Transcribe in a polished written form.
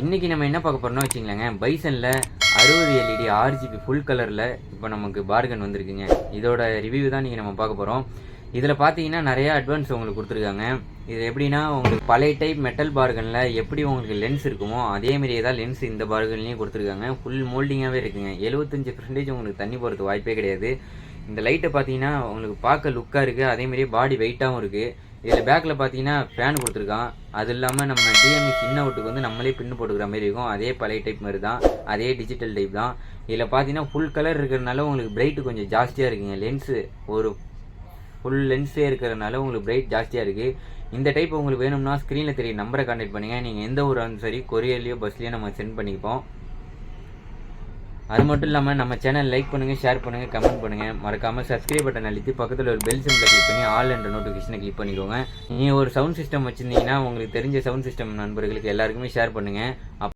இன்றைக்கி நம்ம என்ன பார்க்க போகிறோம்னு வச்சுங்களேங்க, பைசனில் 60 எல்இடி RGB ஃபுல் கலரில் இப்போ நமக்கு பார்கன் வந்திருக்குங்க. இதோட ரிவ்யூ தான் நீங்கள் நம்ம பார்க்க போகிறோம். இதில் பார்த்தீங்கன்னா நிறையா அட்வான்ஸ் உங்களுக்கு கொடுத்துருக்காங்க. இது எப்படின்னா, உங்களுக்கு பழைய டைப் மெட்டல் பார்கனில் எப்படி உங்களுக்கு லென்ஸ் இருக்குமோ அதேமாரியே தான் லென்ஸ் இந்த பார்கன்லேயும் கொடுத்துருக்காங்க. ஃபுல் மோல்டிங்காகவே இருக்குங்க. 75% உங்களுக்கு தண்ணி போகிறது வாய்ப்பே கிடையாது. இந்த லைட்டை பார்த்தீங்கன்னா உங்களுக்கு பார்க்க லுக்காக இருக்குது, அதேமாரியே பாடி வெயிட்டாகவும் இருக்குது. இதில் பேக்கில் பார்த்தீங்கன்னா ஃபேன் கொடுத்துருக்கான். அது இல்லாமல் நம்ம டிஎம்இ சின்ன அவுட்டுக்கு வந்து நம்மளே பின்னு போட்டுக்கிற மாதிரி இருக்கும். அதே பழைய டைப் மாதிரி தான், அதே டிஜிட்டல் டைப் தான். இதில் பார்த்தீங்கன்னா ஃபுல் கலர் இருக்கிறதுனால உங்களுக்கு பிரைட்டு கொஞ்சம் ஜாஸ்தியாக இருக்குங்க. லென்ஸு ஒரு ஃபுல் லென்ஸே இருக்கிறதுனால உங்களுக்கு பிரைட் ஜாஸ்தியாக இருக்குது. இந்த டைப் உங்களுக்கு வேணும்னா ஸ்க்ரீனில் தெரிய நம்பரை கான்டாக்ட் பண்ணுங்கள். நீங்கள் எந்த ஊராலும் சரி கொரியர்லேயோ பஸ்லேயோ நம்ம சென்ட் பண்ணிப்போம். அது மட்டும் இல்லாமல் நம்ம சேனல் லைக் பண்ணுங்கள், ஷேர் பண்ணுங்கள், கமெண்ட் பண்ணுங்கள். மறக்காமல் சப்ஸ்கிரைப் பட்டன் அழுத்தி பக்கத்தில் ஒரு பெல் சிம்பிளை கிளிக் பண்ணி ஆல் என்ற நோட்டிஃபிகேஷனை கிளிக் பண்ணிக்கோங்க. நீங்கள் ஒரு சவுண்ட் சிஸ்டம் வச்சுருந்தீங்கன்னா உங்களுக்கு தெரிஞ்ச சவுண்ட் சிஸ்டம் நண்பர்களுக்கு எல்லாருக்குமே ஷேர் பண்ணுங்கள்.